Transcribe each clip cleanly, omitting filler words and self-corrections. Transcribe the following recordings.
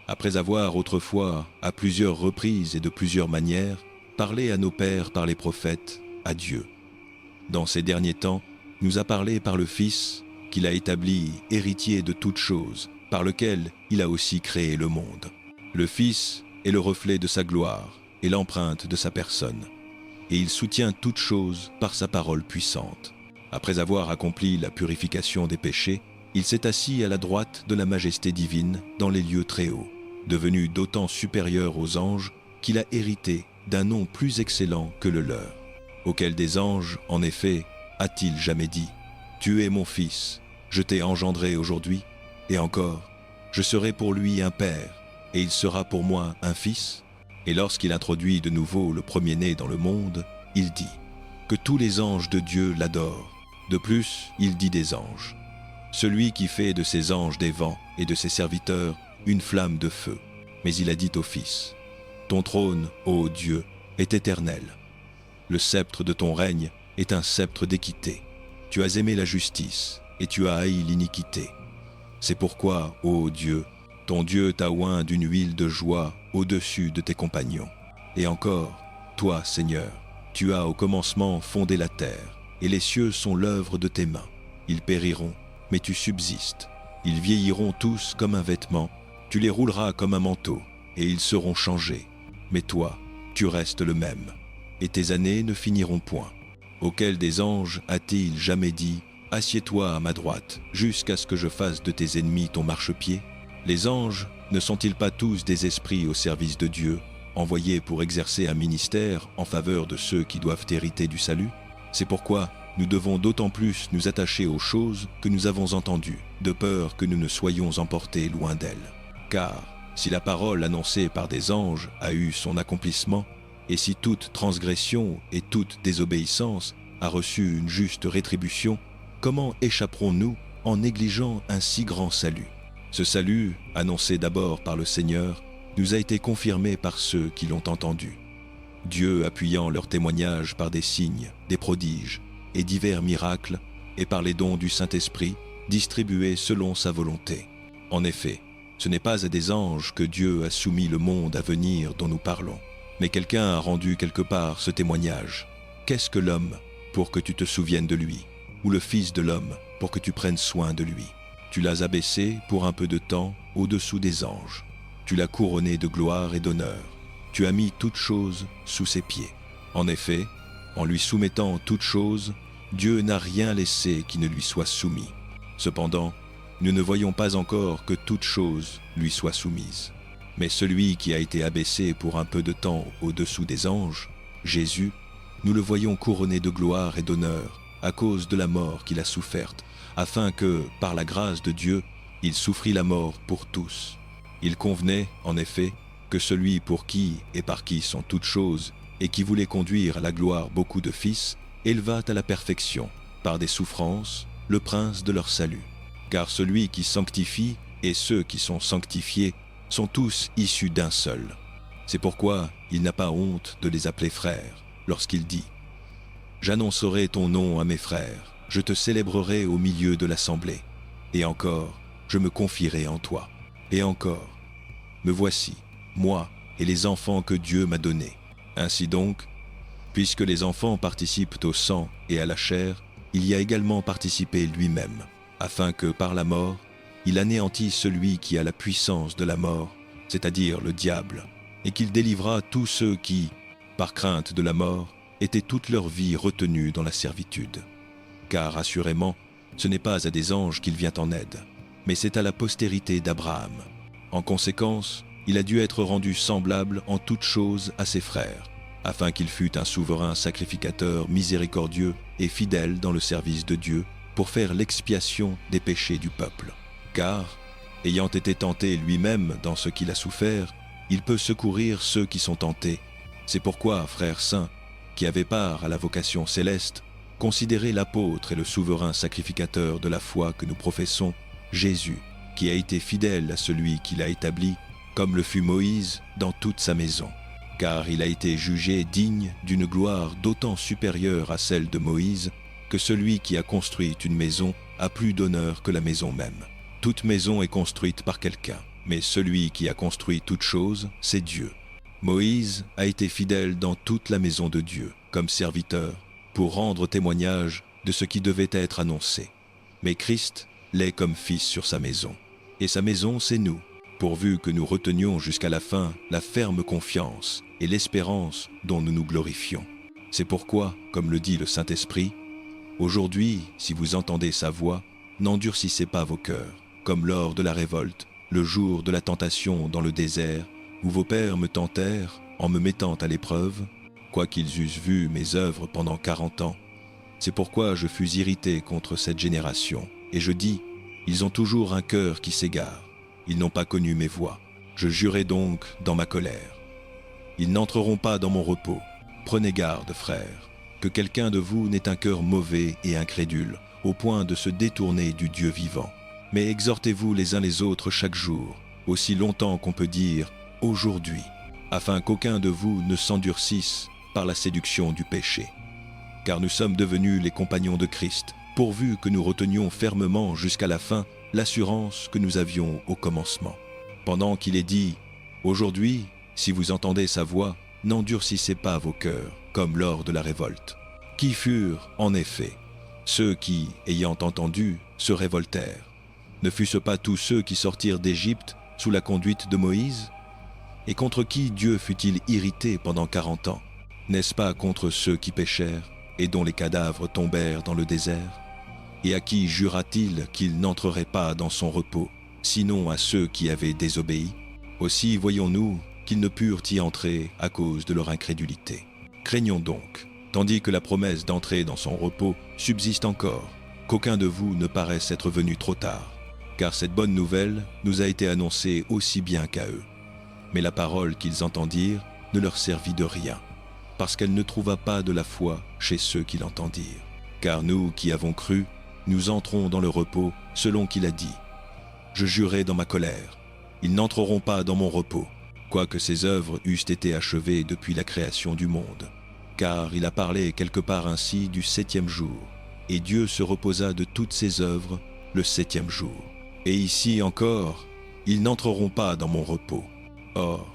Après avoir autrefois, à plusieurs reprises et de plusieurs manières, parlé à nos pères par les prophètes, à Dieu. Dans ces derniers temps, nous a parlé par le Fils, qu'il a établi héritier de toutes choses, par lequel il a aussi créé le monde. Le Fils est le reflet de sa gloire et l'empreinte de sa personne, et il soutient toutes choses par sa parole puissante. Après avoir accompli la purification des péchés, il s'est assis à la droite de la majesté divine dans les lieux très hauts, devenu d'autant supérieur aux anges qu'il a hérité d'un nom plus excellent que le leur. Auquel des anges, en effet, a-t-il jamais dit « Tu es mon fils, je t'ai engendré aujourd'hui, et encore, je serai pour lui un père, et il sera pour moi un fils ?» Et lorsqu'il introduit de nouveau le premier-né dans le monde, il dit que tous les anges de Dieu l'adorent. De plus, il dit des anges. Celui qui fait de ses anges des vents et de ses serviteurs une flamme de feu. Mais il a dit au Fils, « Ton trône, ô Dieu, est éternel. Le sceptre de ton règne est un sceptre d'équité. Tu as aimé la justice et tu as haï l'iniquité. C'est pourquoi, ô Dieu, ton Dieu t'a oint d'une huile de joie au-dessus de tes compagnons. Et encore, toi, Seigneur, tu as au commencement fondé la terre, et les cieux sont l'œuvre de tes mains. Ils périront, mais tu subsistes. Ils vieilliront tous comme un vêtement, tu les rouleras comme un manteau, et ils seront changés. Mais toi, tu restes le même, et tes années ne finiront point. Auquel des anges a-t-il jamais dit « Assieds-toi à ma droite, jusqu'à ce que je fasse de tes ennemis ton marchepied » Les anges ne sont-ils pas tous des esprits au service de Dieu, envoyés pour exercer un ministère en faveur de ceux qui doivent hériter du salut? C'est pourquoi nous devons d'autant plus nous attacher aux choses que nous avons entendues, de peur que nous ne soyons emportés loin d'elles. Car si la parole annoncée par des anges a eu son accomplissement, et si toute transgression et toute désobéissance a reçu une juste rétribution, comment échapperons-nous en négligeant un si grand salut? Ce salut, annoncé d'abord par le Seigneur, nous a été confirmé par ceux qui l'ont entendu. Dieu appuyant leur témoignage par des signes, des prodiges et divers miracles, et par les dons du Saint-Esprit, distribués selon sa volonté. En effet, ce n'est pas à des anges que Dieu a soumis le monde à venir dont nous parlons, mais quelqu'un a rendu quelque part ce témoignage. Qu'est-ce que l'homme pour que tu te souviennes de lui, ou le Fils de l'homme pour que tu prennes soin de lui? Tu l'as abaissé pour un peu de temps au-dessous des anges. Tu l'as couronné de gloire et d'honneur. Tu as mis toutes choses sous ses pieds. En effet, en lui soumettant toutes choses, Dieu n'a rien laissé qui ne lui soit soumis. Cependant, nous ne voyons pas encore que toutes choses lui soient soumises. Mais celui qui a été abaissé pour un peu de temps au-dessous des anges, Jésus, nous le voyons couronné de gloire et d'honneur à cause de la mort qu'il a soufferte, afin que, par la grâce de Dieu, il souffrit la mort pour tous. Il convenait, en effet, que celui pour qui et par qui sont toutes choses, et qui voulait conduire à la gloire beaucoup de fils, élevât à la perfection, par des souffrances, le prince de leur salut. Car celui qui sanctifie et ceux qui sont sanctifiés sont tous issus d'un seul. C'est pourquoi il n'a pas honte de les appeler frères, lorsqu'il dit « J'annoncerai ton nom à mes frères. Je te célébrerai au milieu de l'assemblée. Et encore, je me confierai en toi. Et encore, me voici, moi et les enfants que Dieu m'a donnés. Ainsi donc, puisque les enfants participent au sang et à la chair, il y a également participé lui-même, afin que par la mort, il anéantisse celui qui a la puissance de la mort, c'est-à-dire le diable, et qu'il délivra tous ceux qui, par crainte de la mort, étaient toute leur vie retenus dans la servitude. Car assurément, ce n'est pas à des anges qu'il vient en aide, mais c'est à la postérité d'Abraham. En conséquence, il a dû être rendu semblable en toutes choses à ses frères, afin qu'il fût un souverain sacrificateur miséricordieux et fidèle dans le service de Dieu, pour faire l'expiation des péchés du peuple. Car, ayant été tenté lui-même dans ce qu'il a souffert, il peut secourir ceux qui sont tentés. C'est pourquoi, frères saints, qui avaient part à la vocation céleste, considérez l'apôtre et le souverain sacrificateur de la foi que nous professons, Jésus, qui a été fidèle à celui qui l'a établi, comme le fut Moïse dans toute sa maison. Car il a été jugé digne d'une gloire d'autant supérieure à celle de Moïse, que celui qui a construit une maison a plus d'honneur que la maison même. Toute maison est construite par quelqu'un, mais celui qui a construit toute chose, c'est Dieu. Moïse a été fidèle dans toute la maison de Dieu, comme serviteur, pour rendre témoignage de ce qui devait être annoncé. Mais Christ l'est comme fils sur sa maison. Et sa maison, c'est nous, pourvu que nous retenions jusqu'à la fin la ferme confiance et l'espérance dont nous nous glorifions. C'est pourquoi, comme le dit le Saint-Esprit, « Aujourd'hui, si vous entendez sa voix, n'endurcissez pas vos cœurs, comme lors de la révolte, le jour de la tentation dans le désert, où vos pères me tentèrent en me mettant à l'épreuve, quoiqu'ils eussent vu mes œuvres pendant 40 ans. C'est pourquoi je fus irrité contre cette génération, et je dis, ils ont toujours un cœur qui s'égare, ils n'ont pas connu mes voies. Je jurai donc dans ma colère. Ils n'entreront pas dans mon repos. Prenez garde, frères, que quelqu'un de vous n'ait un cœur mauvais et incrédule, au point de se détourner du Dieu vivant. Mais exhortez-vous les uns les autres chaque jour, aussi longtemps qu'on peut dire « aujourd'hui », afin qu'aucun de vous ne s'endurcisse par la séduction du péché. Car nous sommes devenus les compagnons de Christ, pourvu que nous retenions fermement jusqu'à la fin l'assurance que nous avions au commencement. Pendant qu'il est dit « Aujourd'hui, si vous entendez sa voix, n'endurcissez pas vos cœurs, comme lors de la révolte. » Qui furent, en effet, ceux qui, ayant entendu, se révoltèrent. Ne fut-ce pas tous ceux qui sortirent d'Égypte sous la conduite de Moïse? Et contre qui Dieu fut-il irrité pendant 40 ans? N'est-ce pas contre ceux qui péchèrent et dont les cadavres tombèrent dans le désert? Et à qui jura-t-il qu'il n'entrerait pas dans son repos, sinon à ceux qui avaient désobéi? Aussi voyons-nous qu'ils ne purent y entrer à cause de leur incrédulité. Craignons donc, tandis que la promesse d'entrer dans son repos subsiste encore, qu'aucun de vous ne paraisse être venu trop tard, car cette bonne nouvelle nous a été annoncée aussi bien qu'à eux. Mais la parole qu'ils entendirent ne leur servit de rien, parce qu'elle ne trouva pas de la foi chez ceux qui l'entendirent. Car nous qui avons cru, nous entrons dans le repos selon qu'il a dit. Je jurai dans ma colère, ils n'entreront pas dans mon repos, quoique ses œuvres eussent été achevées depuis la création du monde. Car il a parlé quelque part ainsi du 7e jour, et Dieu se reposa de toutes ses œuvres le 7e jour. Et ici encore, ils n'entreront pas dans mon repos. Or,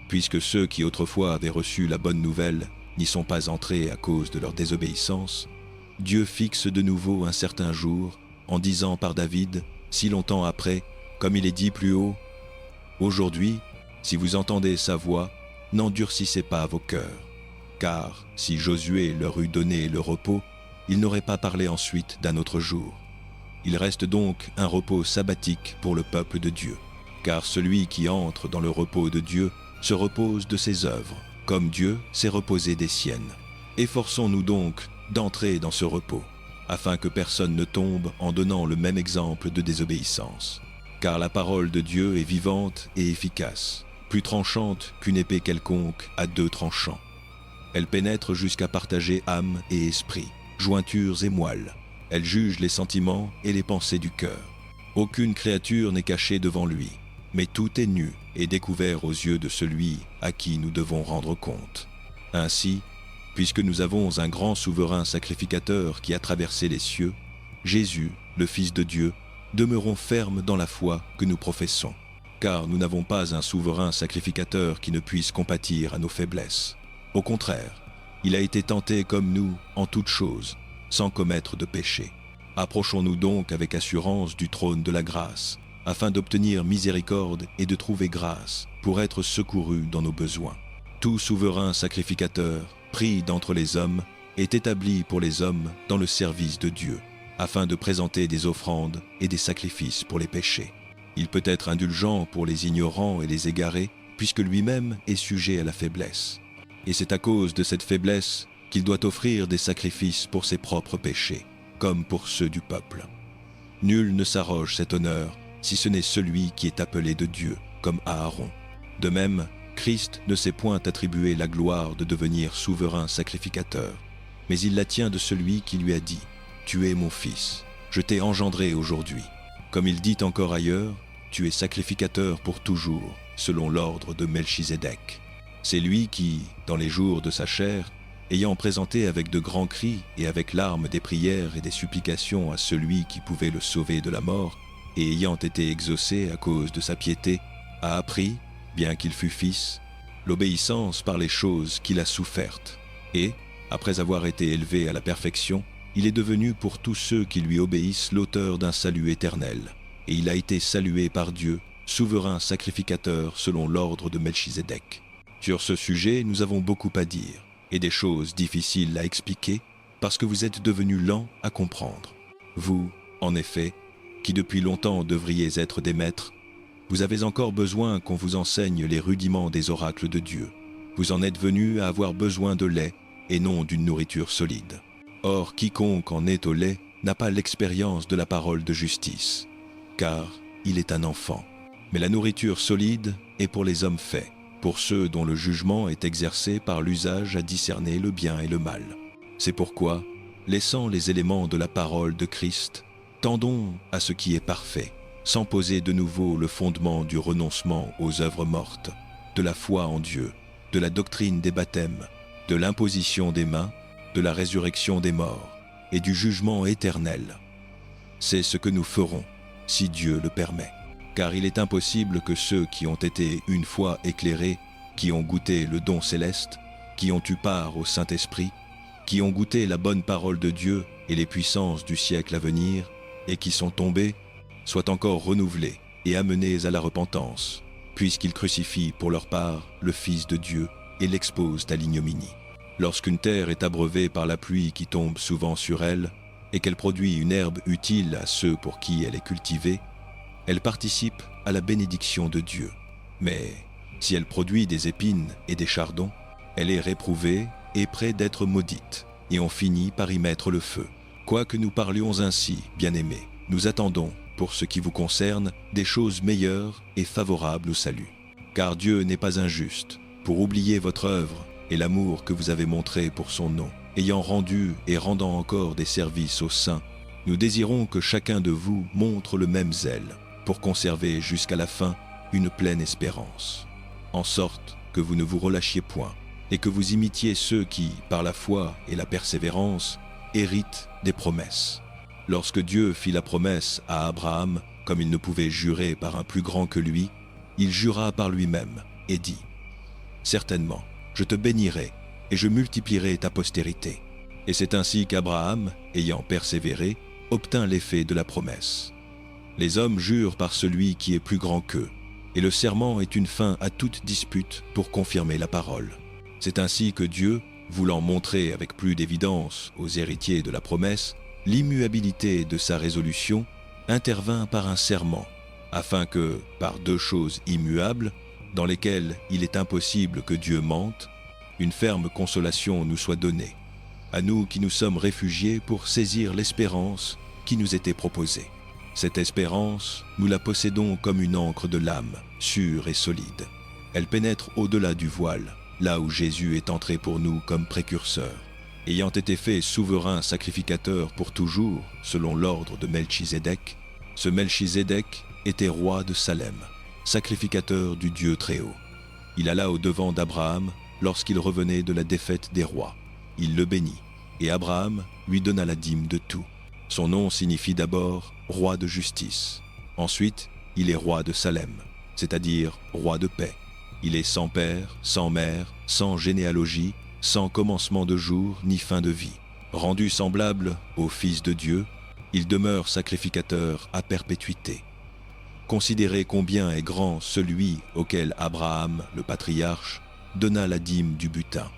puisque ceux qui autrefois avaient reçu la bonne nouvelle n'y sont pas entrés à cause de leur désobéissance, Dieu fixe de nouveau un certain jour, en disant par David, si longtemps après, comme il est dit plus haut, « Aujourd'hui, si vous entendez sa voix, n'endurcissez pas vos cœurs. Car si Josué leur eût donné le repos, il n'aurait pas parlé ensuite d'un autre jour. Il reste donc un repos sabbatique pour le peuple de Dieu. Car celui qui entre dans le repos de Dieu se repose de ses œuvres, comme Dieu s'est reposé des siennes. Efforçons-nous donc d'entrer dans ce repos, afin que personne ne tombe en donnant le même exemple de désobéissance. Car la parole de Dieu est vivante et efficace, plus tranchante qu'une épée quelconque à 2 tranchants. Elle pénètre jusqu'à partager âme et esprit, jointures et moelle. Elle juge les sentiments et les pensées du cœur. Aucune créature n'est cachée devant lui, mais tout est nu et découvert aux yeux de celui à qui nous devons rendre compte. Ainsi, puisque nous avons un grand souverain sacrificateur qui a traversé les cieux, Jésus, le Fils de Dieu, demeurons fermes dans la foi que nous professons, car nous n'avons pas un souverain sacrificateur qui ne puisse compatir à nos faiblesses. Au contraire, il a été tenté comme nous en toutes choses, sans commettre de péché. Approchons-nous donc avec assurance du trône de la grâce, afin d'obtenir miséricorde et de trouver grâce pour être secourus dans nos besoins. Tout souverain sacrificateur, pris d'entre les hommes, est établi pour les hommes dans le service de Dieu, afin de présenter des offrandes et des sacrifices pour les péchés. Il peut être indulgent pour les ignorants et les égarés, puisque lui-même est sujet à la faiblesse. Et c'est à cause de cette faiblesse qu'il doit offrir des sacrifices pour ses propres péchés, comme pour ceux du peuple. Nul ne s'arroge cet honneur, si ce n'est celui qui est appelé de Dieu, comme Aaron. De même, Christ ne s'est point attribué la gloire de devenir souverain sacrificateur, mais il la tient de celui qui lui a dit « Tu es mon fils, je t'ai engendré aujourd'hui ». Comme il dit encore ailleurs, « Tu es sacrificateur pour toujours, selon l'ordre de Melchisédek ». C'est lui qui, dans les jours de sa chair, ayant présenté avec de grands cris et avec larmes des prières et des supplications à celui qui pouvait le sauver de la mort, et ayant été exaucé à cause de sa piété, a appris, bien qu'il fût fils, l'obéissance par les choses qu'il a souffertes. Et, après avoir été élevé à la perfection, il est devenu pour tous ceux qui lui obéissent l'auteur d'un salut éternel. Et il a été salué par Dieu, souverain sacrificateur selon l'ordre de Melchizedek. Sur ce sujet, nous avons beaucoup à dire, et des choses difficiles à expliquer, parce que vous êtes devenus lents à comprendre. Vous, en effet, qui depuis longtemps devriez être des maîtres, vous avez encore besoin qu'on vous enseigne les rudiments des oracles de Dieu. Vous en êtes venus à avoir besoin de lait et non d'une nourriture solide. Or, quiconque en est au lait n'a pas l'expérience de la parole de justice, car il est un enfant. Mais la nourriture solide est pour les hommes faits, pour ceux dont le jugement est exercé par l'usage à discerner le bien et le mal. C'est pourquoi, laissant les éléments de la parole de Christ, tendons à ce qui est parfait, sans poser de nouveau le fondement du renoncement aux œuvres mortes, de la foi en Dieu, de la doctrine des baptêmes, de l'imposition des mains, de la résurrection des morts et du jugement éternel. C'est ce que nous ferons, si Dieu le permet. Car il est impossible que ceux qui ont été une fois éclairés, qui ont goûté le don céleste, qui ont eu part au Saint-Esprit, qui ont goûté la bonne parole de Dieu et les puissances du siècle à venir, et qui sont tombés, soient encore renouvelés et amenés à la repentance, puisqu'ils crucifient pour leur part le Fils de Dieu et l'exposent à l'ignominie. Lorsqu'une terre est abreuvée par la pluie qui tombe souvent sur elle, et qu'elle produit une herbe utile à ceux pour qui elle est cultivée, elle participe à la bénédiction de Dieu. Mais si elle produit des épines et des chardons, elle est réprouvée et près d'être maudite, et on finit par y mettre le feu. Quoique nous parlions ainsi, bien-aimés, nous attendons, pour ce qui vous concerne, des choses meilleures et favorables au salut. Car Dieu n'est pas injuste, pour oublier votre œuvre et l'amour que vous avez montré pour son nom, ayant rendu et rendant encore des services aux saints. Nous désirons que chacun de vous montre le même zèle, pour conserver jusqu'à la fin une pleine espérance, en sorte que vous ne vous relâchiez point, et que vous imitiez ceux qui, par la foi et la persévérance, héritent des promesses. Lorsque Dieu fit la promesse à Abraham, comme il ne pouvait jurer par un plus grand que lui, il jura par lui-même et dit : « Certainement, je te bénirai et je multiplierai ta postérité. » Et c'est ainsi qu'Abraham, ayant persévéré, obtint l'effet de la promesse. Les hommes jurent par celui qui est plus grand qu'eux, et le serment est une fin à toute dispute pour confirmer la parole. C'est ainsi que Dieu, voulant montrer avec plus d'évidence aux héritiers de la promesse l'immuabilité de sa résolution, intervint par un serment, afin que, par deux choses immuables, dans lesquelles il est impossible que Dieu mente, une ferme consolation nous soit donnée, à nous qui nous sommes réfugiés pour saisir l'espérance qui nous était proposée. Cette espérance, nous la possédons comme une ancre de l'âme, sûre et solide. Elle pénètre au-delà du voile, là où Jésus est entré pour nous comme précurseur. Ayant été fait souverain sacrificateur pour toujours, selon l'ordre de Melchizedek, ce Melchizedek était roi de Salem, sacrificateur du Dieu Très-Haut. Il alla au-devant d'Abraham lorsqu'il revenait de la défaite des rois. Il le bénit, et Abraham lui donna la dîme de tout. Son nom signifie d'abord « roi de justice ». Ensuite, il est roi de Salem, c'est-à-dire roi de paix. Il est sans père, sans mère, sans généalogie, sans commencement de jour ni fin de vie. Rendu semblable au Fils de Dieu, il demeure sacrificateur à perpétuité. Considérez combien est grand celui auquel Abraham, le patriarche, donna la dîme du butin.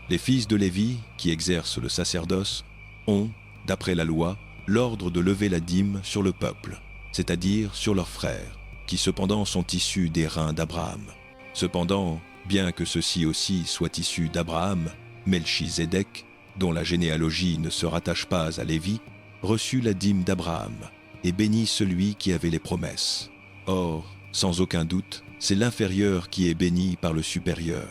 Les fils de Lévi, qui exercent le sacerdoce, ont, d'après la loi, l'ordre de lever la dîme sur le peuple, c'est-à-dire sur leurs frères, qui cependant sont issus des reins d'Abraham. Cependant, bien que ceux-ci aussi soient issus d'Abraham, Melchizedek, dont la généalogie ne se rattache pas à Lévi, reçut la dîme d'Abraham et bénit celui qui avait les promesses. Or, sans aucun doute, c'est l'inférieur qui est béni par le supérieur.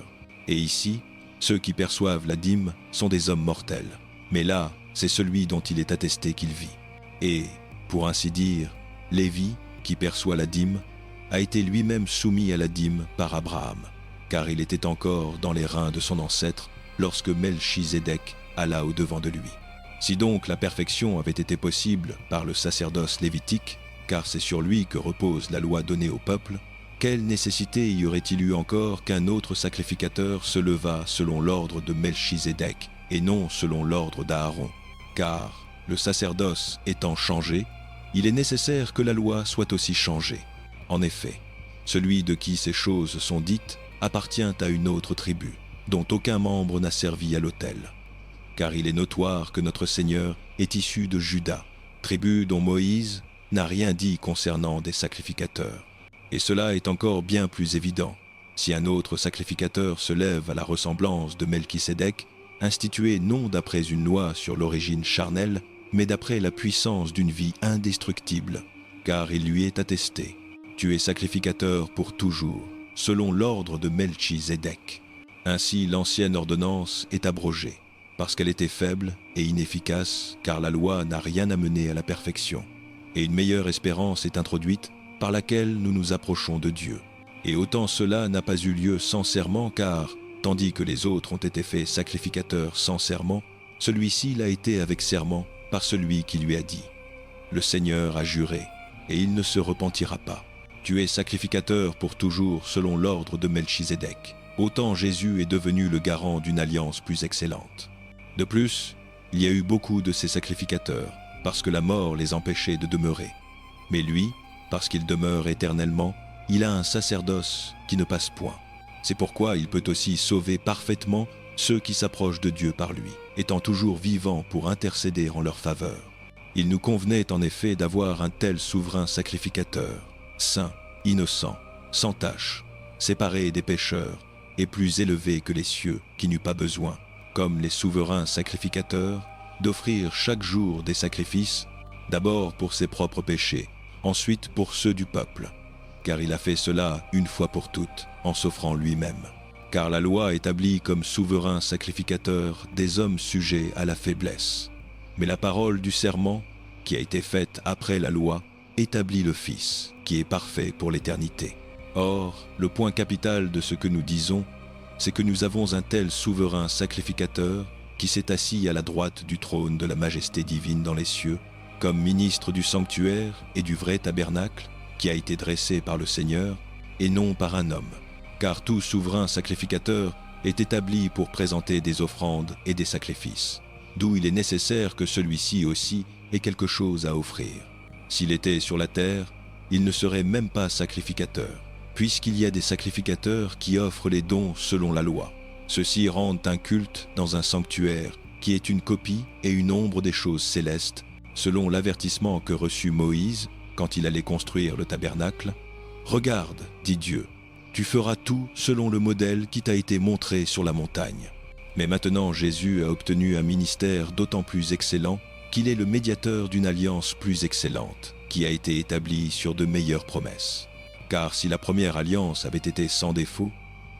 Et ici, ceux qui perçoivent la dîme sont des hommes mortels. Mais là, c'est celui dont il est attesté qu'il vit. Et, pour ainsi dire, Lévi, qui perçoit la dîme, a été lui-même soumis à la dîme par Abraham, car il était encore dans les reins de son ancêtre lorsque Melchizedek alla au-devant de lui. Si donc la perfection avait été possible par le sacerdoce lévitique, car c'est sur lui que repose la loi donnée au peuple, quelle nécessité y aurait-il eu encore qu'un autre sacrificateur se levât selon l'ordre de Melchizedek et non selon l'ordre d'Aaron? Car, le sacerdoce étant changé, il est nécessaire que la loi soit aussi changée. En effet, celui de qui ces choses sont dites appartient à une autre tribu, dont aucun membre n'a servi à l'autel. Car il est notoire que notre Seigneur est issu de Juda, tribu dont Moïse n'a rien dit concernant des sacrificateurs. Et cela est encore bien plus évident. Si un autre sacrificateur se lève à la ressemblance de Melchisédek, institué non d'après une loi sur l'origine charnelle, mais d'après la puissance d'une vie indestructible, car il lui est attesté: tu es sacrificateur pour toujours, selon l'ordre de Melchisédek. Ainsi l'ancienne ordonnance est abrogée, parce qu'elle était faible et inefficace, car la loi n'a rien amené à la perfection. Et une meilleure espérance est introduite, par laquelle nous nous approchons de Dieu. Et autant cela n'a pas eu lieu sans serment, car, tandis que les autres ont été faits sacrificateurs sans serment, celui-ci l'a été avec serment par celui qui lui a dit: le Seigneur a juré, et il ne se repentira pas. Tu es sacrificateur pour toujours selon l'ordre de Melchisédek. Autant Jésus est devenu le garant d'une alliance plus excellente. De plus, il y a eu beaucoup de ces sacrificateurs, parce que la mort les empêchait de demeurer. Mais lui, parce qu'il demeure éternellement, il a un sacerdoce qui ne passe point. C'est pourquoi il peut aussi sauver parfaitement ceux qui s'approchent de Dieu par lui, étant toujours vivant pour intercéder en leur faveur. Il nous convenait en effet d'avoir un tel souverain sacrificateur, saint, innocent, sans tache, séparé des pécheurs, et plus élevé que les cieux, qui n'eut pas besoin, comme les souverains sacrificateurs, d'offrir chaque jour des sacrifices, d'abord pour ses propres péchés, ensuite pour ceux du peuple, car il a fait cela une fois pour toutes, en s'offrant lui-même. Car la loi établit comme souverain sacrificateur des hommes sujets à la faiblesse. Mais la parole du serment, qui a été faite après la loi, établit le Fils, qui est parfait pour l'éternité. Or, le point capital de ce que nous disons, c'est que nous avons un tel souverain sacrificateur qui s'est assis à la droite du trône de la majesté divine dans les cieux, comme ministre du sanctuaire et du vrai tabernacle qui a été dressé par le Seigneur et non par un homme. Car tout souverain sacrificateur est établi pour présenter des offrandes et des sacrifices, d'où il est nécessaire que celui-ci aussi ait quelque chose à offrir. S'il était sur la terre, il ne serait même pas sacrificateur, puisqu'il y a des sacrificateurs qui offrent les dons selon la loi. Ceux-ci rendent un culte dans un sanctuaire qui est une copie et une ombre des choses célestes, selon l'avertissement que reçut Moïse quand il allait construire le tabernacle. « Regarde, dit Dieu, tu feras tout selon le modèle qui t'a été montré sur la montagne. » Mais maintenant Jésus a obtenu un ministère d'autant plus excellent qu'il est le médiateur d'une alliance plus excellente, qui a été établie sur de meilleures promesses. Car si la première alliance avait été sans défaut,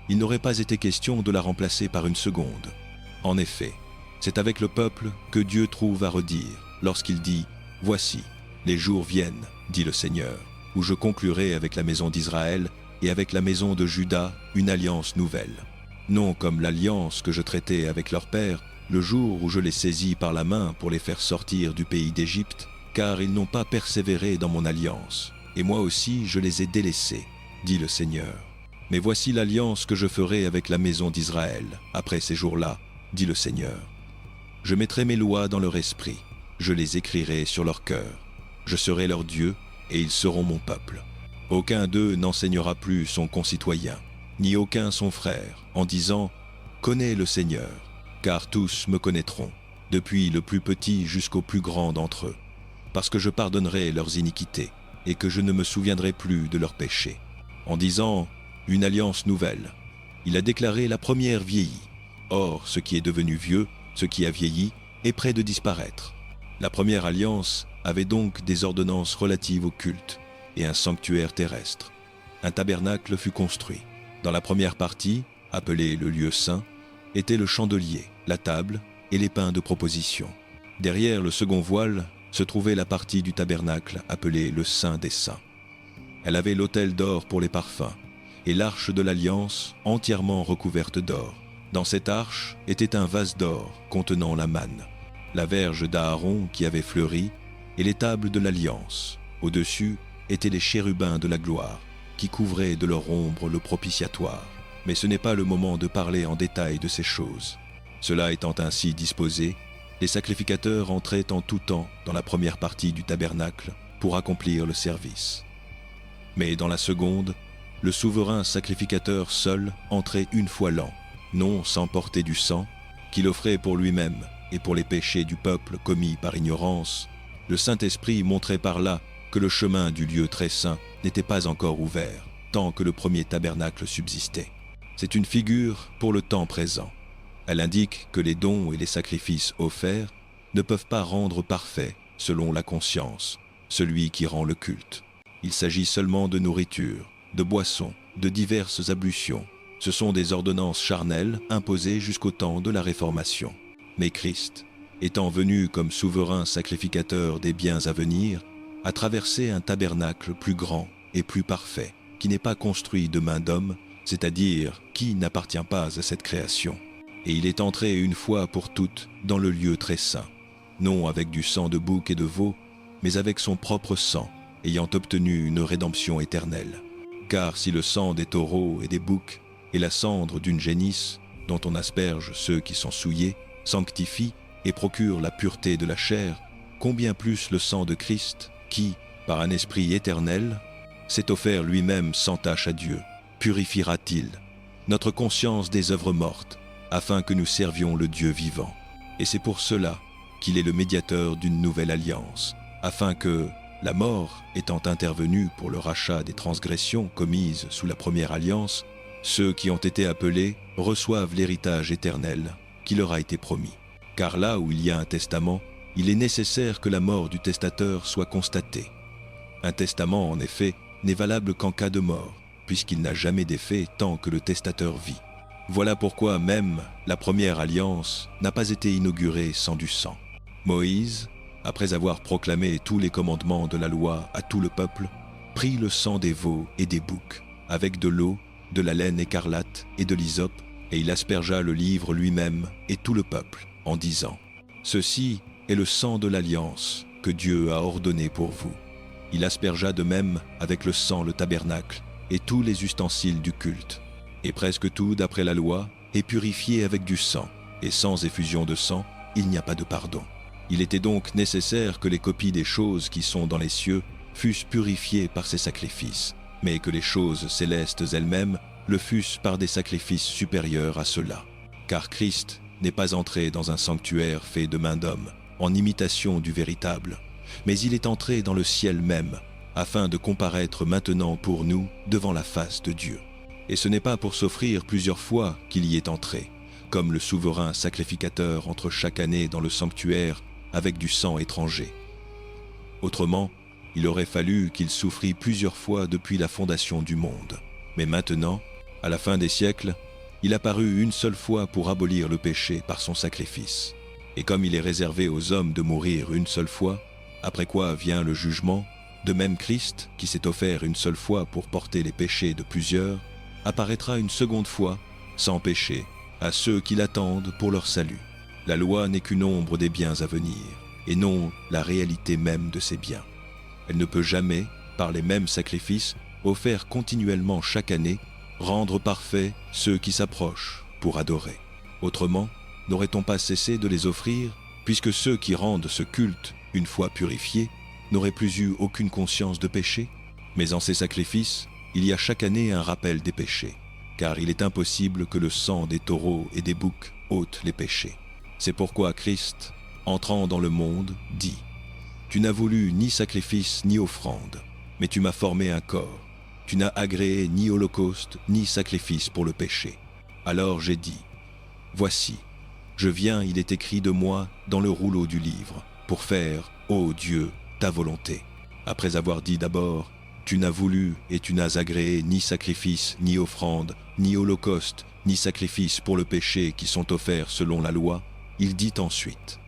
il n'aurait pas été question de la remplacer par une seconde. En effet, c'est avec le peuple que Dieu trouve à redire, lorsqu'il dit « Voici, les jours viennent, dit le Seigneur, où je conclurai avec la maison d'Israël et avec la maison de Juda une alliance nouvelle. Non comme l'alliance que je traitais avec leur père le jour où je les saisis par la main pour les faire sortir du pays d'Égypte, car ils n'ont pas persévéré dans mon alliance, et moi aussi je les ai délaissés, dit le Seigneur. Mais voici l'alliance que je ferai avec la maison d'Israël, après ces jours-là, dit le Seigneur. Je mettrai mes lois dans leur esprit, je les écrirai sur leur cœur. Je serai leur Dieu, et ils seront mon peuple. Aucun d'eux n'enseignera plus son concitoyen, ni aucun son frère, en disant « Connais le Seigneur », car tous me connaîtront, depuis le plus petit jusqu'au plus grand d'entre eux, parce que je pardonnerai leurs iniquités, et que je ne me souviendrai plus de leurs péchés. En disant « Une alliance nouvelle », il a déclaré la première vieillie. Or, ce qui est devenu vieux, ce qui a vieilli, est près de disparaître. La première alliance avait donc des ordonnances relatives au culte et un sanctuaire terrestre. Un tabernacle fut construit. Dans la première partie, appelée le lieu saint, était le chandelier, la table et les pains de proposition. Derrière le second voile se trouvait la partie du tabernacle appelée le Saint des Saints. Elle avait l'autel d'or pour les parfums et l'arche de l'alliance entièrement recouverte d'or. Dans cette arche était un vase d'or contenant la manne, la verge d'Aaron qui avait fleuri et les tables de l'alliance. Au-dessus étaient les chérubins de la gloire. qui couvraient de leur ombre le propitiatoire. Mais ce n'est pas le moment de parler en détail de ces choses. Cela étant ainsi disposé, les sacrificateurs entraient en tout temps dans la première partie du tabernacle pour accomplir le service. Mais dans la seconde, le souverain sacrificateur seul entrait une fois l'an, non sans porter du sang, qu'il offrait pour lui-même et pour les péchés du peuple commis par ignorance. Le Saint-Esprit montrait par là que le chemin du lieu très saint n'était pas encore ouvert, tant que le premier tabernacle subsistait. C'est une figure pour le temps présent. Elle indique que les dons et les sacrifices offerts ne peuvent pas rendre parfait, selon la conscience, celui qui rend le culte. Il s'agit seulement de nourriture, de boissons, de diverses ablutions. Ce sont des ordonnances charnelles imposées jusqu'au temps de la Réformation. Mais Christ, étant venu comme souverain sacrificateur des biens à venir, a traversé un tabernacle plus grand et plus parfait, qui n'est pas construit de main d'homme, c'est-à-dire qui n'appartient pas à cette création. Et il est entré une fois pour toutes dans le lieu très saint, non avec du sang de bouc et de veau, mais avec son propre sang, ayant obtenu une rédemption éternelle. Car si le sang des taureaux et des boucs et la cendre d'une génisse, dont on asperge ceux qui sont souillés, sanctifie et procure la pureté de la chair, combien plus le sang de Christ, qui, par un esprit éternel, s'est offert lui-même sans tache à Dieu, purifiera-t-il notre conscience des œuvres mortes, afin que nous servions le Dieu vivant. Et c'est pour cela qu'il est le médiateur d'une nouvelle alliance, afin que, la mort étant intervenue pour le rachat des transgressions commises sous la première alliance, ceux qui ont été appelés reçoivent l'héritage éternel qui leur a été promis. Car là où il y a un testament, il est nécessaire que la mort du testateur soit constatée. Un testament, en effet, n'est valable qu'en cas de mort, puisqu'il n'a jamais d'effet tant que le testateur vit. Voilà pourquoi même la première alliance n'a pas été inaugurée sans du sang. Moïse, après avoir proclamé tous les commandements de la loi à tout le peuple, prit le sang des veaux et des boucs, avec de l'eau, de la laine écarlate et de l'hysope, et il aspergea le livre lui-même et tout le peuple, en disant : « Ceci est le sang de l'alliance que Dieu a ordonné pour vous. » Il aspergea de même avec le sang le tabernacle et tous les ustensiles du culte. Et presque tout, d'après la loi, est purifié avec du sang, et sans effusion de sang, il n'y a pas de pardon. Il était donc nécessaire que les copies des choses qui sont dans les cieux fussent purifiées par ces sacrifices, mais que les choses célestes elles-mêmes le fussent par des sacrifices supérieurs à ceux-là. Car Christ n'est pas entré dans un sanctuaire fait de main d'homme, en imitation du véritable, mais il est entré dans le ciel même, afin de comparaître maintenant pour nous devant la face de Dieu. Et ce n'est pas pour s'offrir plusieurs fois qu'il y est entré, comme le souverain sacrificateur entre chaque année dans le sanctuaire avec du sang étranger. Autrement, il aurait fallu qu'il souffrît plusieurs fois depuis la fondation du monde. Mais maintenant, à la fin des siècles, il apparut une seule fois pour abolir le péché par son sacrifice. Et comme il est réservé aux hommes de mourir une seule fois, après quoi vient le jugement, de même Christ, qui s'est offert une seule fois pour porter les péchés de plusieurs, apparaîtra une seconde fois, sans péché, à ceux qui l'attendent pour leur salut. La loi n'est qu'une ombre des biens à venir, et non la réalité même de ces biens. Elle ne peut jamais, par les mêmes sacrifices, offerts continuellement chaque année, rendre parfaits ceux qui s'approchent pour adorer. Autrement, n'aurait-on pas cessé de les offrir, puisque ceux qui rendent ce culte, une fois purifiés, n'auraient plus eu aucune conscience de péché ? Mais en ces sacrifices, il y a chaque année un rappel des péchés, car il est impossible que le sang des taureaux et des boucs ôte les péchés. C'est pourquoi Christ, entrant dans le monde, dit : « Tu n'as voulu ni sacrifice ni offrande, mais tu m'as formé un corps. Tu n'as agréé ni holocauste ni sacrifice pour le péché. Alors j'ai dit : Voici, je viens, il est écrit de moi dans le rouleau du livre, pour faire, ô Dieu, ta volonté. Après avoir dit d'abord : Tu n'as voulu et tu n'as agréé ni sacrifice, ni offrande, ni holocauste, ni sacrifice pour le péché qui sont offerts selon la loi, il dit ensuite :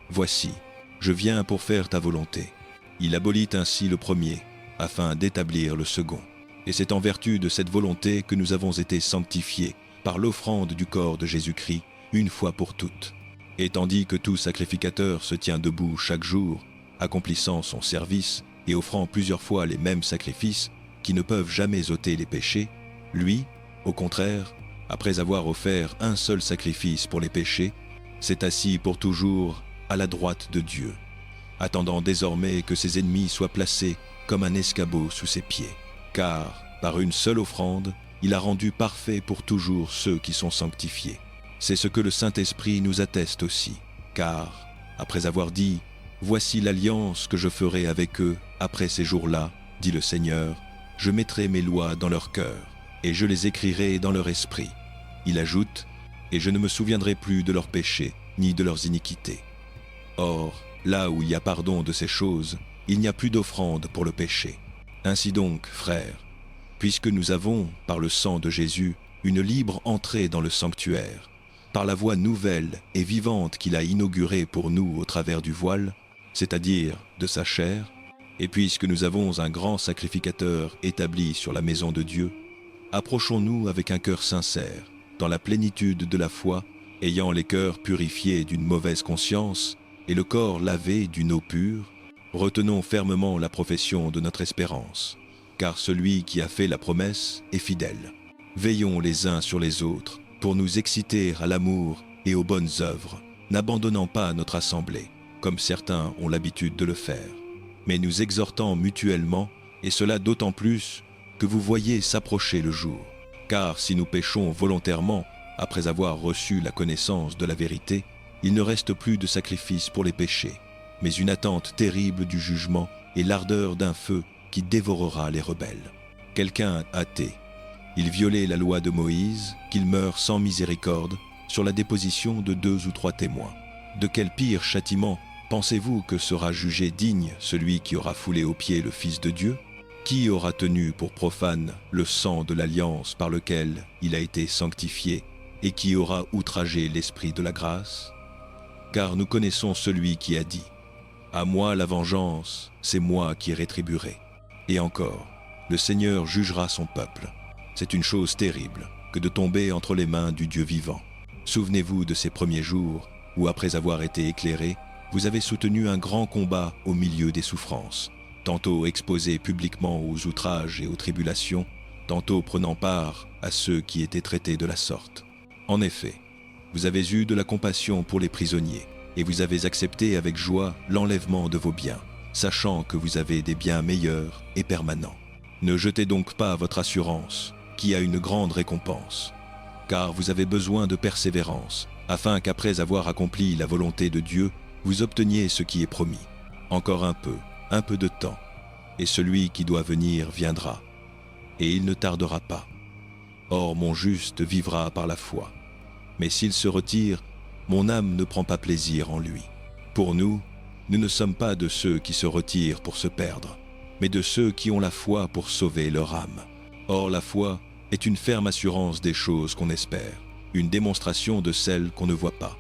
Voici, je viens pour faire ta volonté. Il abolit ainsi le premier, afin d'établir le second. Et c'est en vertu de cette volonté que nous avons été sanctifiés par l'offrande du corps de Jésus-Christ, une fois pour toutes. Et tandis que tout sacrificateur se tient debout chaque jour, accomplissant son service et offrant plusieurs fois les mêmes sacrifices, qui ne peuvent jamais ôter les péchés, lui, au contraire, après avoir offert un seul sacrifice pour les péchés, s'est assis pour toujours à la droite de Dieu, attendant désormais que ses ennemis soient placés comme un escabeau sous ses pieds. Car, par une seule offrande, il a rendu parfait pour toujours ceux qui sont sanctifiés. C'est ce que le Saint-Esprit nous atteste aussi, car, après avoir dit « Voici l'alliance que je ferai avec eux après ces jours-là, dit le Seigneur, je mettrai mes lois dans leur cœur, et je les écrirai dans leur esprit. » Il ajoute « Et je ne me souviendrai plus de leurs péchés, ni de leurs iniquités. » Or, là où il y a pardon de ces choses, il n'y a plus d'offrande pour le péché. Ainsi donc, frères, puisque nous avons, par le sang de Jésus, une libre entrée dans le sanctuaire, par la voie nouvelle et vivante qu'il a inaugurée pour nous au travers du voile, c'est-à-dire de sa chair, et puisque nous avons un grand sacrificateur établi sur la maison de Dieu, approchons-nous avec un cœur sincère, dans la plénitude de la foi, ayant les cœurs purifiés d'une mauvaise conscience et le corps lavé d'une eau pure, retenons fermement la profession de notre espérance, car celui qui a fait la promesse est fidèle. Veillons les uns sur les autres pour nous exciter à l'amour et aux bonnes œuvres, n'abandonnant pas notre assemblée, comme certains ont l'habitude de le faire, mais nous exhortant mutuellement, et cela d'autant plus que vous voyez s'approcher le jour. Car si nous péchons volontairement, après avoir reçu la connaissance de la vérité, il ne reste plus de sacrifice pour les péchés, mais une attente terrible du jugement et l'ardeur d'un feu qui dévorera les rebelles. Quelqu'un athée, il violait la loi de Moïse, qu'il meure sans miséricorde, sur la déposition de 2 ou 3 témoins. De quel pire châtiment pensez-vous que sera jugé digne celui qui aura foulé aux pieds le Fils de Dieu? Qui aura tenu pour profane le sang de l'alliance par lequel il a été sanctifié et qui aura outragé l'esprit de la grâce? Car nous connaissons celui qui a dit « À moi la vengeance, c'est moi qui rétribuerai. » Et encore, le Seigneur jugera son peuple. C'est une chose terrible que de tomber entre les mains du Dieu vivant. Souvenez-vous de ces premiers jours où, après avoir été éclairés, vous avez soutenu un grand combat au milieu des souffrances, tantôt exposé publiquement aux outrages et aux tribulations, tantôt prenant part à ceux qui étaient traités de la sorte. En effet, vous avez eu de la compassion pour les prisonniers, et vous avez accepté avec joie l'enlèvement de vos biens, sachant que vous avez des biens meilleurs et permanents. Ne jetez donc pas votre assurance, qui a une grande récompense, car vous avez besoin de persévérance, afin qu'après avoir accompli la volonté de Dieu, vous obteniez ce qui est promis. Encore un peu de temps, et celui qui doit venir viendra, et il ne tardera pas. Or mon juste vivra par la foi, mais s'il se retire, mon âme ne prend pas plaisir en lui. Pour nous, nous ne sommes pas de ceux qui se retirent pour se perdre, mais de ceux qui ont la foi pour sauver leur âme. Or la foi est une ferme assurance des choses qu'on espère, une démonstration de celles qu'on ne voit pas.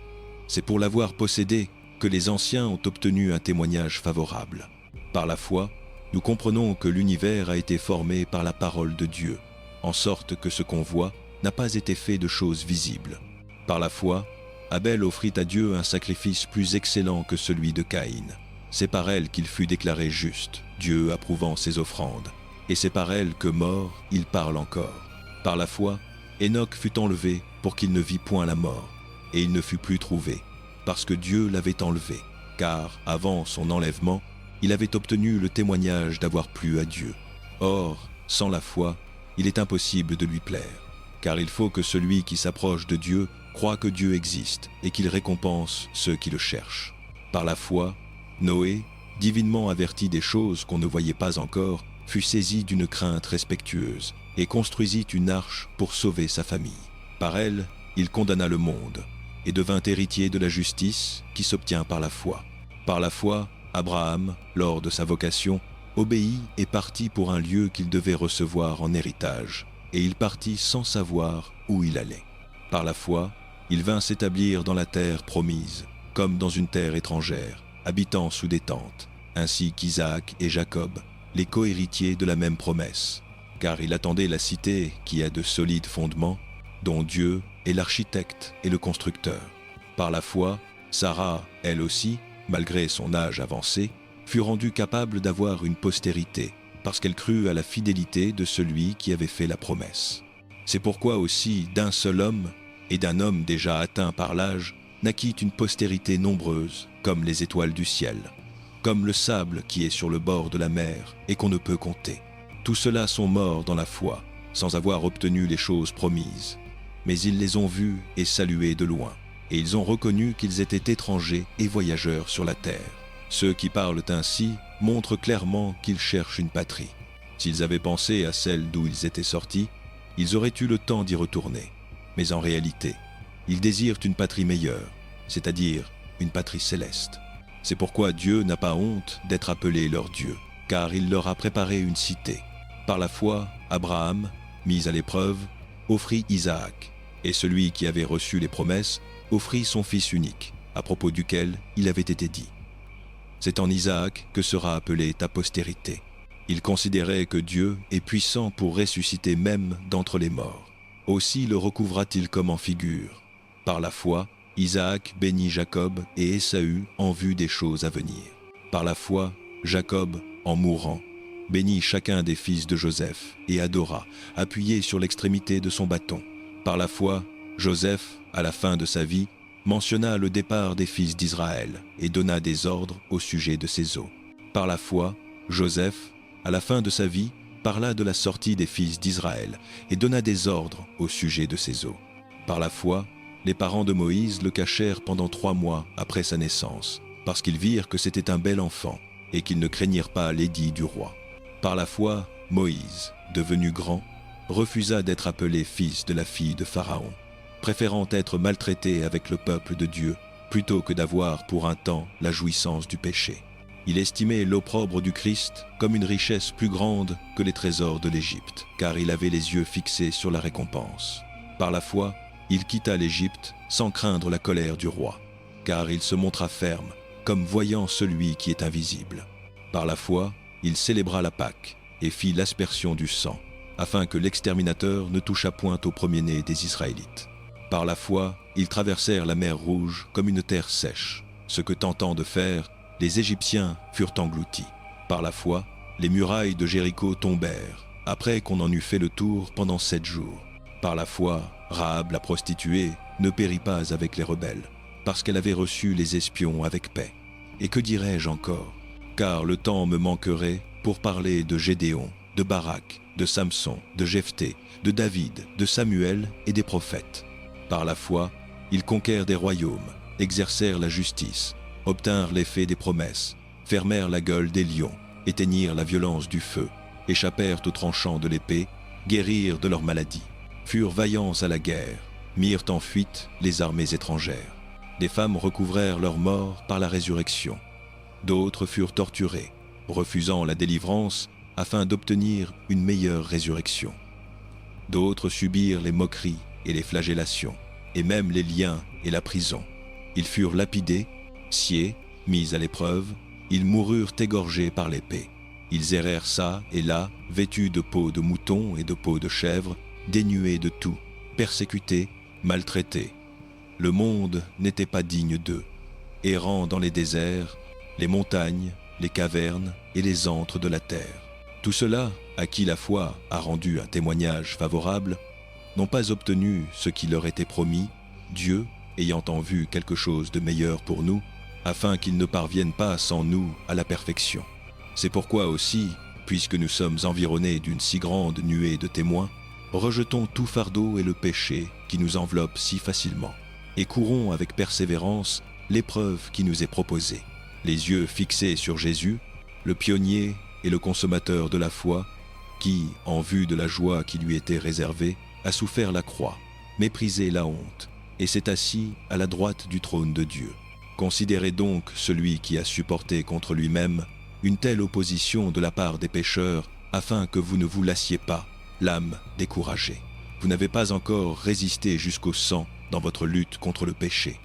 C'est pour l'avoir possédée que les anciens ont obtenu un témoignage favorable. Par la foi, nous comprenons que l'univers a été formé par la parole de Dieu, en sorte que ce qu'on voit n'a pas été fait de choses visibles. Par la foi, Abel offrit à Dieu un sacrifice plus excellent que celui de Caïn. C'est par elle qu'il fut déclaré juste, Dieu approuvant ses offrandes. Et c'est par elle que mort, il parle encore. Par la foi, Enoch fut enlevé pour qu'il ne vît point la mort, et il ne fut plus trouvé, parce que Dieu l'avait enlevé, car, avant son enlèvement, il avait obtenu le témoignage d'avoir plu à Dieu. Or, sans la foi, il est impossible de lui plaire, car il faut que celui qui s'approche de Dieu croit que Dieu existe et qu'il récompense ceux qui le cherchent. Par la foi, Noé, divinement averti des choses qu'on ne voyait pas encore, fut saisi d'une crainte respectueuse et construisit une arche pour sauver sa famille. Par elle, il condamna le monde et devint héritier de la justice qui s'obtient par la foi. Par la foi, Abraham, lors de sa vocation, obéit et partit pour un lieu qu'il devait recevoir en héritage, et il partit sans savoir où il allait. Par la foi, il vint s'établir dans la terre promise, comme dans une terre étrangère, habitant sous des tentes, ainsi qu'Isaac et Jacob, les co-héritiers de la même promesse, car il attendait la cité qui a de solides fondements, dont Dieu est l'architecte et le constructeur. Par la foi, Sarah, elle aussi, malgré son âge avancé, fut rendue capable d'avoir une postérité, parce qu'elle crut à la fidélité de celui qui avait fait la promesse. C'est pourquoi aussi d'un seul homme, et d'un homme déjà atteint par l'âge, naquit une postérité nombreuse, comme les étoiles du ciel, comme le sable qui est sur le bord de la mer et qu'on ne peut compter. Tous ceux-là sont morts dans la foi, sans avoir obtenu les choses promises. Mais ils les ont vus et salués de loin, et ils ont reconnu qu'ils étaient étrangers et voyageurs sur la terre. Ceux qui parlent ainsi montrent clairement qu'ils cherchent une patrie. S'ils avaient pensé à celle d'où ils étaient sortis, ils auraient eu le temps d'y retourner. Mais en réalité, ils désirent une patrie meilleure, c'est-à-dire une patrie céleste. C'est pourquoi Dieu n'a pas honte d'être appelé leur Dieu, car il leur a préparé une cité. Par la foi, Abraham, mis à l'épreuve, offrit Isaac, et celui qui avait reçu les promesses offrit son fils unique, à propos duquel il avait été dit. C'est en Isaac que sera appelée ta postérité. Il considérait que Dieu est puissant pour ressusciter même d'entre les morts. Aussi le recouvra-t-il comme en figure. Par la foi, Isaac bénit Jacob et Ésaü en vue des choses à venir. Par la foi, Jacob, en mourant, bénit chacun des fils de Joseph et adora, appuyé sur l'extrémité de son bâton. Par la foi, Joseph, à la fin de sa vie, mentionna le départ des fils d'Israël et donna des ordres au sujet de ses os. Par la foi, Joseph, à la fin de sa vie, parla de la sortie des fils d'Israël et donna des ordres au sujet de ses os. Par la foi, les parents de Moïse le cachèrent pendant 3 mois après sa naissance, parce qu'ils virent que c'était un bel enfant et qu'ils ne craignirent pas l'édit du roi. Par la foi, Moïse, devenu grand, refusa d'être appelé fils de la fille de Pharaon, préférant être maltraité avec le peuple de Dieu plutôt que d'avoir pour un temps la jouissance du péché. Il estimait l'opprobre du Christ comme une richesse plus grande que les trésors de l'Égypte, car il avait les yeux fixés sur la récompense. Par la foi, il quitta l'Égypte sans craindre la colère du roi, car il se montra ferme, comme voyant celui qui est invisible. Par la foi, il célébra la Pâque et fit l'aspersion du sang, afin que l'exterminateur ne touchât point au premier-né des Israélites. Par la foi, ils traversèrent la mer Rouge comme une terre sèche, ce que tentant de faire, les Égyptiens furent engloutis. Par la foi, les murailles de Jéricho tombèrent, après qu'on en eut fait le tour pendant 7 jours. Par la foi, Rahab la prostituée ne périt pas avec les rebelles, parce qu'elle avait reçu les espions avec paix. Et que dirais-je encore? Car le temps me manquerait pour parler de Gédéon, de Barak, de Samson, de Jephthé, de David, de Samuel et des prophètes. Par la foi, ils conquèrent des royaumes, exercèrent la justice, obtinrent l'effet des promesses, fermèrent la gueule des lions, éteignirent la violence du feu, échappèrent aux tranchants de l'épée, guérirent de leurs maladies, furent vaillants à la guerre, mirent en fuite les armées étrangères. Des femmes recouvrèrent leur mort par la résurrection. D'autres furent torturées, refusant la délivrance afin d'obtenir une meilleure résurrection. D'autres subirent les moqueries et les flagellations, et même les liens et la prison. Ils furent lapidés, sciés, mis à l'épreuve, ils moururent égorgés par l'épée. Ils errèrent çà et là, vêtus de peau de mouton et de peau de chèvre, dénués de tout, persécutés, maltraités. Le monde n'était pas digne d'eux, errant dans les déserts, les montagnes, les cavernes et les antres de la terre. Tout cela, à qui la foi a rendu un témoignage favorable, n'ont pas obtenu ce qui leur était promis, Dieu ayant en vue quelque chose de meilleur pour nous, afin qu'ils ne parviennent pas sans nous à la perfection. C'est pourquoi aussi, puisque nous sommes environnés d'une si grande nuée de témoins, rejetons tout fardeau et le péché qui nous enveloppe si facilement, et courons avec persévérance l'épreuve qui nous est proposée, les yeux fixés sur Jésus, le pionnier et le consommateur de la foi, qui, en vue de la joie qui lui était réservée, a souffert la croix, méprisé la honte, et s'est assis à la droite du trône de Dieu. Considérez donc celui qui a supporté contre lui-même une telle opposition de la part des pécheurs, afin que vous ne vous lassiez pas, l'âme découragée. Vous n'avez pas encore résisté jusqu'au sang dans votre lutte contre le péché.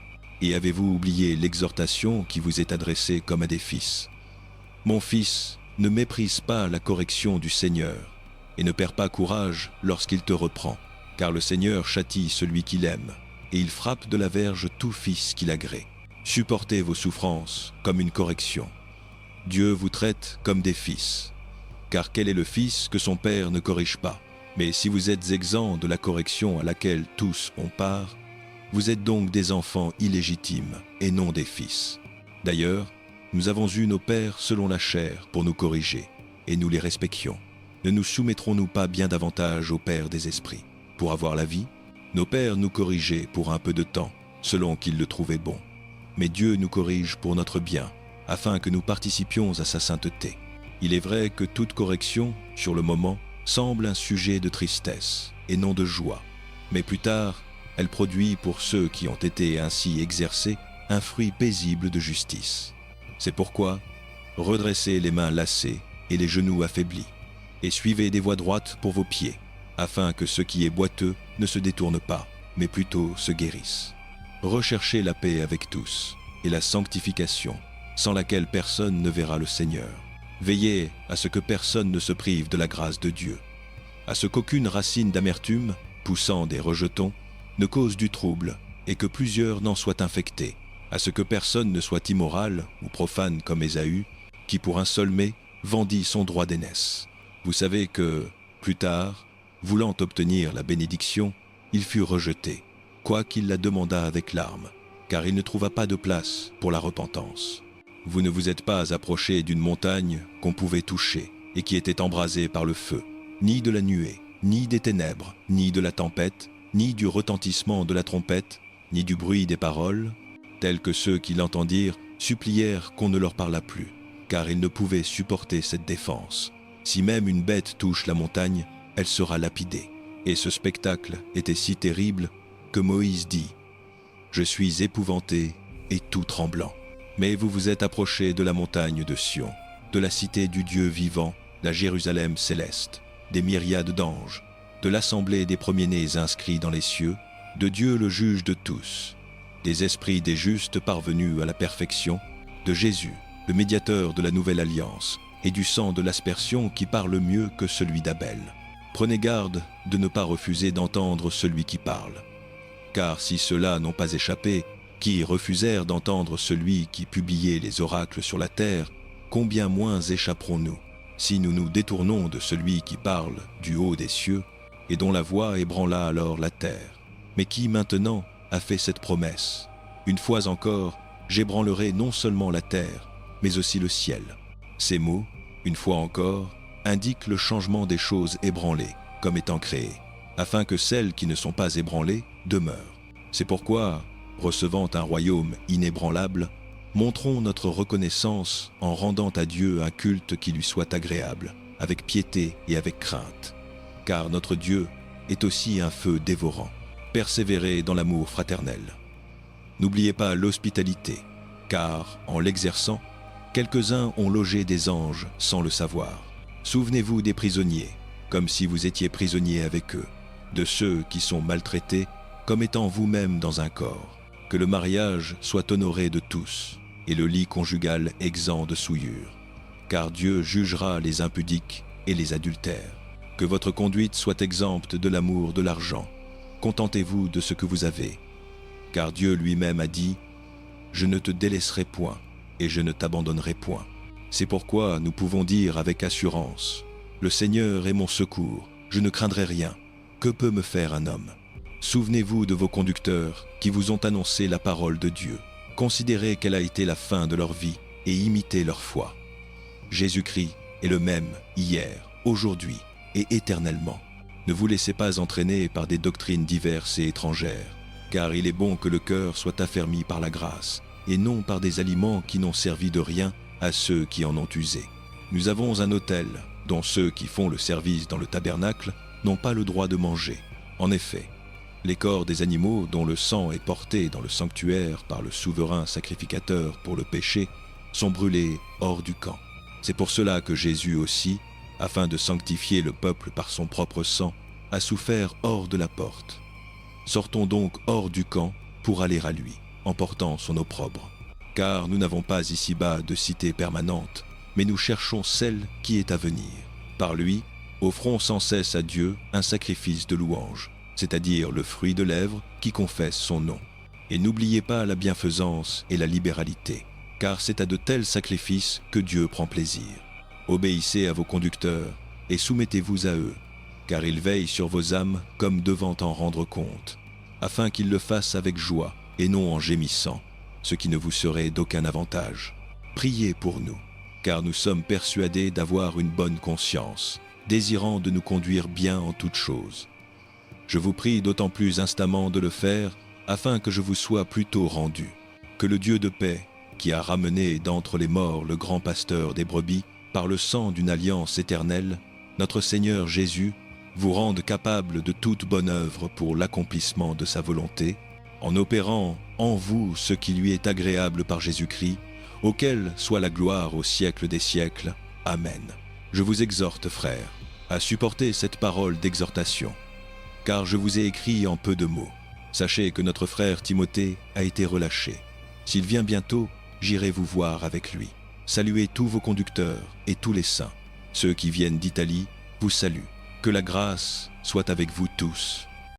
Et avez-vous oublié l'exhortation qui vous est adressée comme à des fils? Mon fils, ne méprise pas la correction du Seigneur, et ne perds pas courage lorsqu'il te reprend, car le Seigneur châtie celui qu'il aime, et il frappe de la verge tout fils qu'il agrée. Supportez vos souffrances comme une correction. Dieu vous traite comme des fils, Car quel est le fils que son père ne corrige pas? Mais si vous êtes exempts de la correction à laquelle tous ont part, vous êtes donc des enfants illégitimes et non des fils. D'ailleurs, nous avons eu nos pères selon la chair pour nous corriger, et nous les respections. Ne nous soumettrons-nous pas bien davantage au Père des esprits pour avoir la vie? Nos pères nous corrigeaient pour un peu de temps, selon qu'ils le trouvaient bon. Mais Dieu nous corrige pour notre bien, afin que nous participions à sa sainteté. Il est vrai que toute correction, sur le moment, semble un sujet de tristesse et non de joie. Mais plus tard, elle produit pour ceux qui ont été ainsi exercés un fruit paisible de justice. C'est pourquoi, redressez les mains lassées et les genoux affaiblis, et suivez des voies droites pour vos pieds, afin que ce qui est boiteux ne se détourne pas, mais plutôt se guérisse. Recherchez la paix avec tous, et la sanctification, sans laquelle personne ne verra le Seigneur. Veillez à ce que personne ne se prive de la grâce de Dieu, à ce qu'aucune racine d'amertume, poussant des rejetons, ne cause du trouble, et que plusieurs n'en soient infectés, à ce que personne ne soit immoral ou profane comme Ésaü, qui pour un seul mets vendit son droit d'aînesse. Vous savez que, plus tard, voulant obtenir la bénédiction, il fut rejeté, quoiqu'il la demandât avec larmes, car il ne trouva pas de place pour la repentance. Vous ne vous êtes pas approché d'une montagne qu'on pouvait toucher et qui était embrasée par le feu, ni de la nuée, ni des ténèbres, ni de la tempête, ni du retentissement de la trompette, ni du bruit des paroles, tels que ceux qui l'entendirent supplièrent qu'on ne leur parlât plus, car ils ne pouvaient supporter cette défense. Si même une bête touche la montagne, elle sera lapidée. Et ce spectacle était si terrible que Moïse dit « Je suis épouvanté et tout tremblant ». Mais vous vous êtes approchés de la montagne de Sion, de la cité du Dieu vivant, la Jérusalem céleste, des myriades d'anges, de l'assemblée des premiers-nés inscrits dans les cieux, de Dieu le juge de tous, des esprits des justes parvenus à la perfection, de Jésus, le médiateur de la nouvelle alliance, et du sang de l'aspersion qui parle mieux que celui d'Abel. Prenez garde de ne pas refuser d'entendre celui qui parle. Car si ceux-là n'ont pas échappé, qui refusèrent d'entendre celui qui publiait les oracles sur la terre, combien moins échapperons-nous, si nous nous détournons de celui qui parle du haut des cieux, et dont la voix ébranla alors la terre, mais qui maintenant a fait cette promesse. Une fois encore, j'ébranlerai non seulement la terre, mais aussi le ciel. Ces mots, une fois encore, indiquent le changement des choses ébranlées, comme étant créées, afin que celles qui ne sont pas ébranlées demeurent. C'est pourquoi, recevant un royaume inébranlable, montrons notre reconnaissance en rendant à Dieu un culte qui lui soit agréable, avec piété et avec crainte. Car notre Dieu est aussi un feu dévorant. Persévérez dans l'amour fraternel. N'oubliez pas l'hospitalité, car, en l'exerçant, quelques-uns ont logé des anges sans le savoir. Souvenez-vous des prisonniers, comme si vous étiez prisonniers avec eux, de ceux qui sont maltraités, comme étant vous-même dans un corps. Que le mariage soit honoré de tous, et le lit conjugal exempt de souillure. Car Dieu jugera les impudiques et les adultères. Que votre conduite soit exempte de l'amour de l'argent. Contentez-vous de ce que vous avez. Car Dieu lui-même a dit « Je ne te délaisserai point, et je ne t'abandonnerai point. » C'est pourquoi nous pouvons dire avec assurance « Le Seigneur est mon secours, je ne craindrai rien. Que peut me faire un homme ?» Souvenez-vous de vos conducteurs qui vous ont annoncé la parole de Dieu. Considérez quelle a été la fin de leur vie et imitez leur foi. Jésus-Christ est le même hier, aujourd'hui et éternellement. Ne vous laissez pas entraîner par des doctrines diverses et étrangères, car il est bon que le cœur soit affermi par la grâce, et non par des aliments qui n'ont servi de rien à ceux qui en ont usé. Nous avons un autel dont ceux qui font le service dans le tabernacle n'ont pas le droit de manger. En effet, les corps des animaux dont le sang est porté dans le sanctuaire par le souverain sacrificateur pour le péché sont brûlés hors du camp. C'est pour cela que Jésus aussi, afin de sanctifier le peuple par son propre sang, a souffert hors de la porte. Sortons donc hors du camp pour aller à lui, en portant son opprobre. Car nous n'avons pas ici-bas de cité permanente, mais nous cherchons celle qui est à venir. Par lui, offrons sans cesse à Dieu un sacrifice de louange, c'est-à-dire le fruit de lèvres qui confesse son nom. Et n'oubliez pas la bienfaisance et la libéralité, car c'est à de tels sacrifices que Dieu prend plaisir. Obéissez à vos conducteurs et soumettez-vous à eux, car ils veillent sur vos âmes comme devant en rendre compte, afin qu'ils le fassent avec joie et non en gémissant, ce qui ne vous serait d'aucun avantage. Priez pour nous, car nous sommes persuadés d'avoir une bonne conscience, désirant de nous conduire bien en toutes choses. Je vous prie d'autant plus instamment de le faire, afin que je vous sois plutôt rendu, que le Dieu de paix, qui a ramené d'entre les morts le grand pasteur des brebis, par le sang d'une alliance éternelle, notre Seigneur Jésus, vous rende capable de toute bonne œuvre pour l'accomplissement de sa volonté, en opérant en vous ce qui lui est agréable par Jésus-Christ, auquel soit la gloire au siècle des siècles. Amen. Je vous exhorte, frères, à supporter cette parole d'exhortation, car je vous ai écrit en peu de mots. Sachez que notre frère Timothée a été relâché. S'il vient bientôt, j'irai vous voir avec lui. Saluez tous vos conducteurs et tous les saints. Ceux qui viennent d'Italie vous saluent. Que la grâce soit avec vous tous.